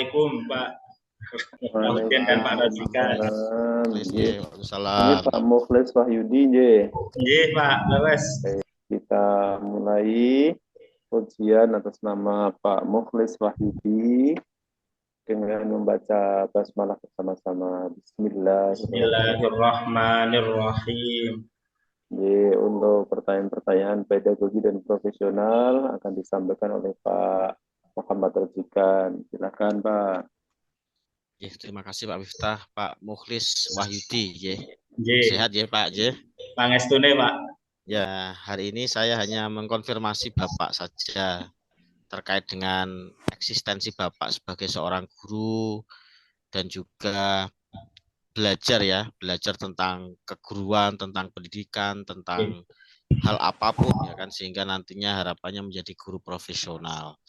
Assalamualaikum Pak Mukhlisin dan Pak Rozikan. Ini Waalaikumsalam. Pak Mukhlis Wahyudi, nggih. Nggih Pak, leres. Kita mulai ujian atas nama Pak Mukhlis Wahyudi dengan membaca basmalah bersama-sama. Bismillahirrahmanirrahim. Untuk pertanyaan-pertanyaan pedagogi dan profesional akan disampaikan oleh Pak Muhammad Rozikan. Silakan Pak. Terima kasih Pak Miftah, Pak Mukhlis Wahyudi. Sehat ya Pak. Pangestune Pak. Ya, hari ini saya hanya mengkonfirmasi Bapak saja terkait dengan eksistensi Bapak sebagai seorang guru dan juga belajar tentang keguruan, tentang pendidikan, tentang hal apapun ya kan, sehingga nantinya harapannya menjadi guru profesional.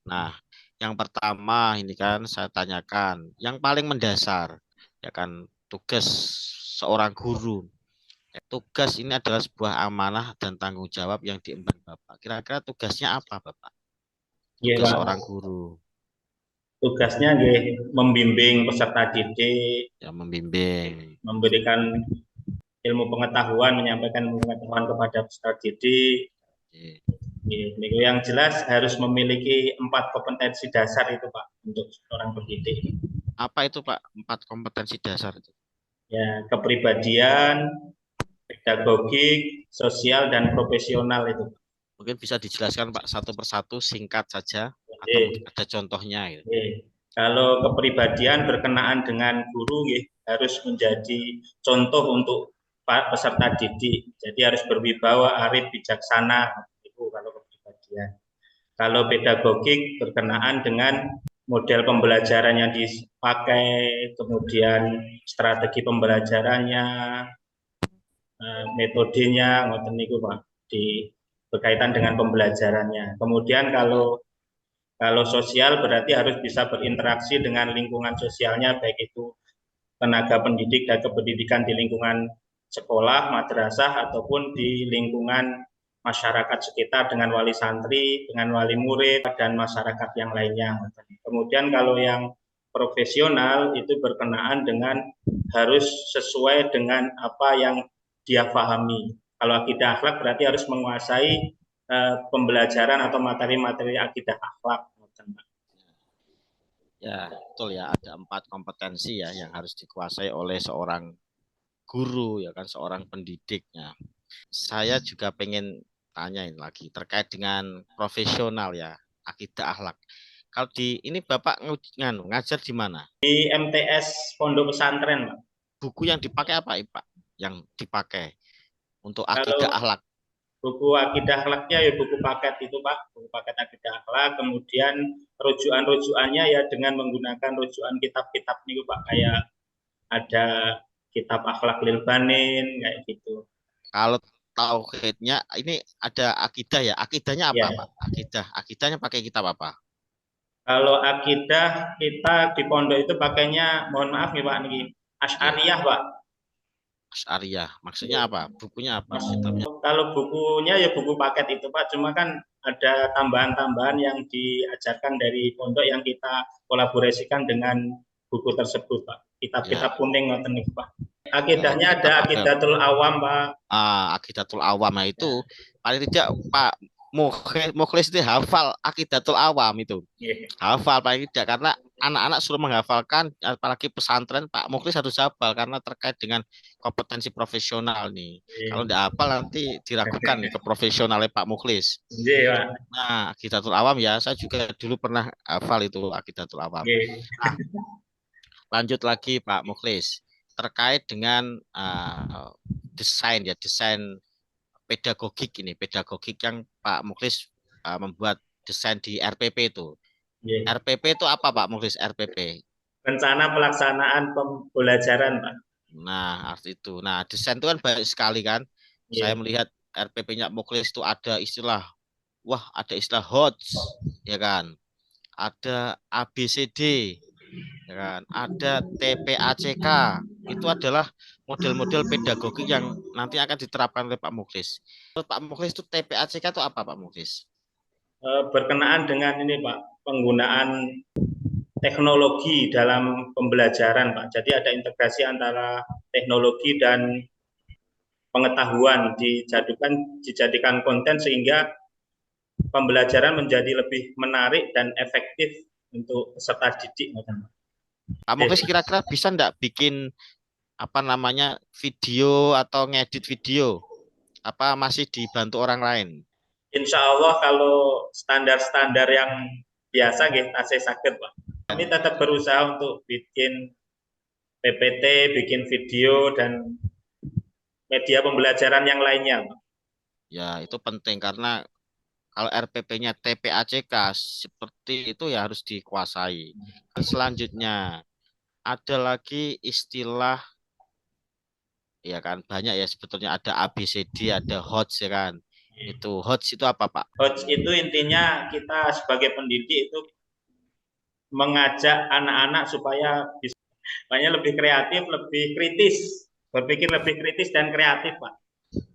Nah, yang pertama ini kan saya tanyakan yang paling mendasar ya kan, tugas seorang guru. Tugas ini adalah sebuah amanah dan tanggung jawab yang diemban Bapak. Kira-kira tugasnya apa Bapak? Tugas seorang guru. Tugasnya membimbing peserta didik, ya membimbing, memberikan ilmu pengetahuan, menyampaikan ilmu pengetahuan kepada peserta didik. Yang jelas harus memiliki 4 kompetensi dasar itu Pak untuk seorang pendidik. Apa itu Pak 4 kompetensi dasar itu? Ya, kepribadian, pedagogik, sosial dan profesional itu. Mungkin bisa dijelaskan Pak satu persatu singkat saja atau ada contohnya gitu. Kalau kepribadian berkenaan dengan guru harus menjadi contoh untuk peserta didik. Jadi harus berwibawa, arif, bijaksana itu kalau kepribadian. Kalau pedagogik berkenaan dengan model pembelajaran yang dipakai, kemudian strategi pembelajarannya, metodenya, ngoten niku Pak, berkaitan dengan pembelajarannya. Kemudian kalau sosial berarti harus bisa berinteraksi dengan lingkungan sosialnya, baik itu tenaga pendidik dan kependidikan di lingkungan sekolah, madrasah, ataupun di lingkungan masyarakat sekitar dengan wali santri, dengan wali murid, dan masyarakat yang lainnya. Kemudian kalau yang profesional itu berkenaan dengan harus sesuai dengan apa yang dia pahami. Kalau akidah akhlak berarti harus menguasai pembelajaran atau materi-materi akidah akhlak. Ya, betul ya, ada 4 kompetensi ya yang harus dikuasai oleh seorang guru ya kan, seorang pendidiknya. Saya juga pengen tanyain lagi terkait dengan profesional ya, akidah akhlak. Kalau di ini Bapak ngajar di mana? Di MTS Pondok Pesantren, Pak. Buku yang dipakai apa, Pak? Yang dipakai untuk akidah akhlak? Buku akidah akhlaknya ya buku paket itu Pak, buku paket akidah akhlak. Kemudian rujukan-rujukannya ya dengan menggunakan rujukan kitab-kitab nih Pak, kayak ada kitab akhlak lil banin kayak gitu. Kalau tauhidnya ini ada akidah ya, akidahnya apa Pak? Akidahnya pakai kitab apa? Kalau akidah kita di pondok itu pakainya, mohon maaf nih Pak, nih Asy'ariyah Pak. Asy'ariyah, maksudnya apa? Bukunya apa? Kitabnya? Kalau bukunya ya buku paket itu Pak, cuma kan ada tambahan-tambahan yang diajarkan dari pondok yang kita kolaborasikan dengan buku tersebut Pak. Kitab-kitab kuning ngoten niku Pak. Akidahnya ada Aqidatul Awam Pak. Aqidatul Awam itu paling tidak Pak Mukhlis itu hafal Aqidatul Awam itu. Hafal paling tidak, karena anak-anak suruh menghafalkan, apalagi pesantren Pak Mukhlis harus hafal karena terkait dengan kompetensi profesional nih. Kalau tidak hafal nanti diragukan nih keprofesionalnya Pak Mukhlis. Nah, Aqidatul Awam ya, saya juga dulu pernah hafal itu Aqidatul Awam. Nah, lanjut lagi Pak Mukhlis terkait dengan desain pedagogik yang Pak Mukhlis membuat desain di RPP itu. RPP itu apa Pak Mukhlis? RPP rencana pelaksanaan pembelajaran Pak. Nah, arti itu. Nah, desain itu kan banyak sekali kan. Saya melihat RPP-nya Mukhlis itu ada istilah HOTS ya kan. Ada ABCD ya kan, ada TPACK. Itu adalah model-model pedagogi yang nanti akan diterapkan oleh Pak Mukhlis. Pak Mukhlis itu TPACK itu apa Pak Mukhlis? Berkenaan dengan ini Pak, penggunaan teknologi dalam pembelajaran, Pak. Jadi ada integrasi antara teknologi dan pengetahuan dijadikan konten sehingga pembelajaran menjadi lebih menarik dan efektif untuk peserta didik. Pak Muklis kira-kira bisa enggak bikin apa namanya video atau ngedit video? Apa masih dibantu orang lain? Insya Allah kalau standar-standar yang biasa kita sakit, Pak. Kami tetap berusaha untuk bikin PPT, bikin video dan media pembelajaran yang lainnya, Pak. Ya, itu penting karena kalau RPP-nya TPACK seperti itu ya harus dikuasai. Selanjutnya ada lagi istilah ya kan banyak ya sebetulnya ada ABCD, ada HOTS ya kan. Itu HOTS itu apa, Pak? HOTS itu intinya kita sebagai pendidik itu mengajak anak-anak supaya bisa lebih kreatif, lebih kritis, berpikir lebih kritis dan kreatif, Pak.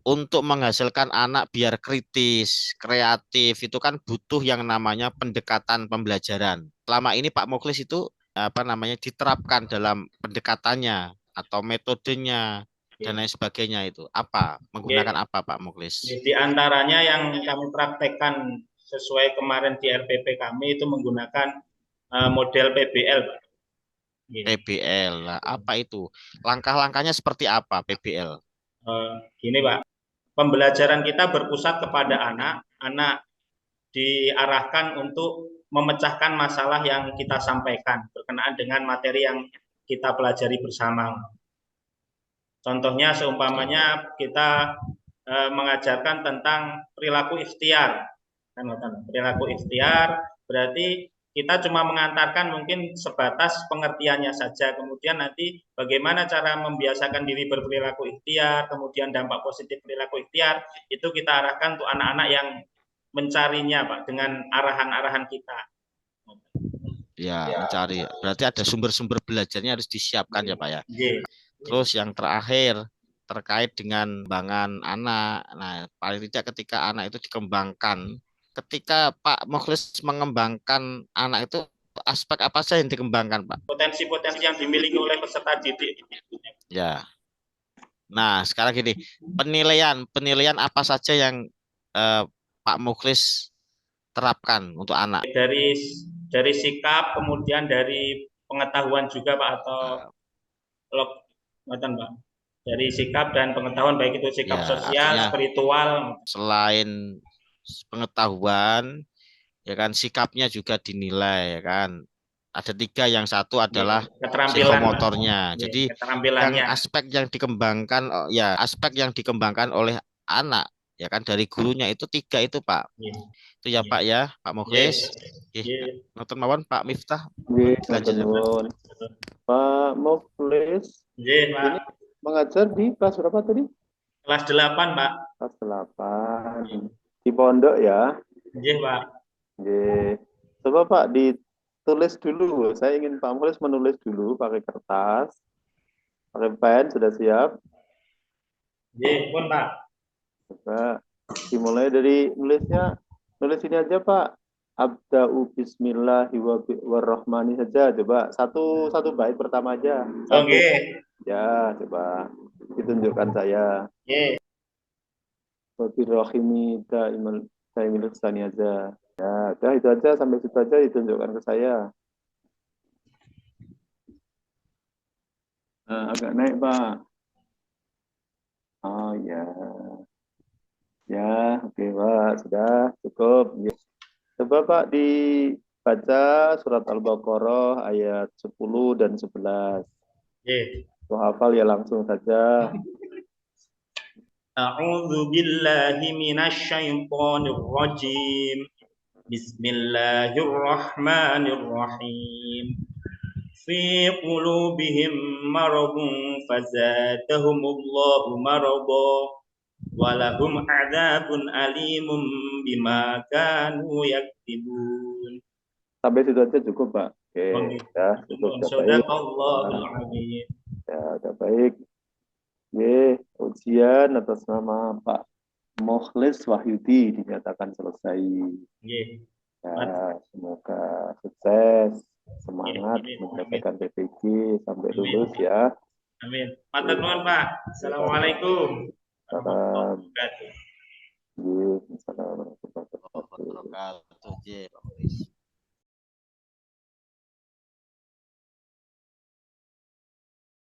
Untuk menghasilkan anak biar kritis, kreatif itu kan butuh yang namanya pendekatan pembelajaran. Selama ini Pak Muklis itu apa namanya diterapkan dalam pendekatannya atau metodenya dan lain sebagainya itu apa? Menggunakan apa Pak Muklis? Di antaranya yang kami praktekkan sesuai kemarin di RPP kami itu menggunakan model PBL, Pak. PBL, nah, apa itu? Langkah-langkahnya seperti apa PBL? Gini Pak, pembelajaran kita berpusat kepada anak, anak diarahkan untuk memecahkan masalah yang kita sampaikan berkenaan dengan materi yang kita pelajari bersama. Contohnya seumpamanya kita mengajarkan tentang perilaku ikhtiar. Perilaku ikhtiar berarti kita cuma mengantarkan mungkin sebatas pengertiannya saja. Kemudian nanti bagaimana cara membiasakan diri berperilaku ikhtiar, kemudian dampak positif perilaku ikhtiar, itu kita arahkan untuk anak-anak yang mencarinya, Pak, dengan arahan-arahan kita. Ya, mencari. Berarti ada sumber-sumber belajarnya harus disiapkan ya, Pak ya. Terus yang terakhir terkait dengan pengembangan anak. Nah, paling tidak ketika anak itu dikembangkan, ketika Pak Muklis mengembangkan anak itu aspek apa saja yang dikembangkan, Pak? Potensi-potensi yang dimiliki oleh peserta didik. Ya. Nah, sekarang gini, penilaian apa saja yang Pak Muklis terapkan untuk anak? Dari sikap, kemudian dari pengetahuan juga, Pak, atau Pak. Dari sikap dan pengetahuan, baik itu sikap sosial, spiritual. Selain pengetahuan, ya kan sikapnya juga dinilai, ya kan. Ada 3, yang satu adalah psikomotornya. Jadi yang aspek yang dikembangkan, ya aspek yang dikembangkan oleh anak, ya kan dari gurunya itu 3 itu, Pak. Itu ya Pak ya, Pak Muklis. Nonton mawon Pak Miftah. Pak Muklis. Ini mengajar di kelas berapa tadi? Kelas 8, Pak. Kelas 8. Di pondok ya? Iya, Pak. Coba Pak ditulis dulu. Saya ingin Pak Muklis menulis dulu pakai kertas. Pakai pen, sudah siap? Iya, pun Pak. Coba dimulai dari nulisnya. Nulis ini aja Pak. Abda'u bismillahirrahmanirrahim saja. Coba satu bait pertama aja. Oke. Ya, coba ditunjukkan saya. Oke. Wabirrohimi daimil ihsani aja. Ya, udah itu aja, sampai situ aja ditunjukkan ke saya. Nah, agak naik, Pak. Oh ya. Ya, oke Pak, sudah cukup. Ya. Coba Pak dibaca surat Al-Baqarah ayat 10 dan 11. Tuh hafal ya langsung saja. A'udzu billahi minasy syaithanir rajim. Bismillahirrahmanirrahim. Fi qulubihim maradun fazadahumullahu marada walahum adzabun alimun bima kanu yaktibun. Sampai situ aja cukup, Pak. Oke, ya, cukup. Ya, udah baik. Oke, ujian atas nama Pak Muklis Wahyudi dinyatakan selesai. Ya, semoga sukses. semangat menyelesaikan PPG sampai lulus ya. Amin. Matur nuwun Pak. Assalamualaikum. Salam. Assalamualaikum warahmatullahi wabarakatuh.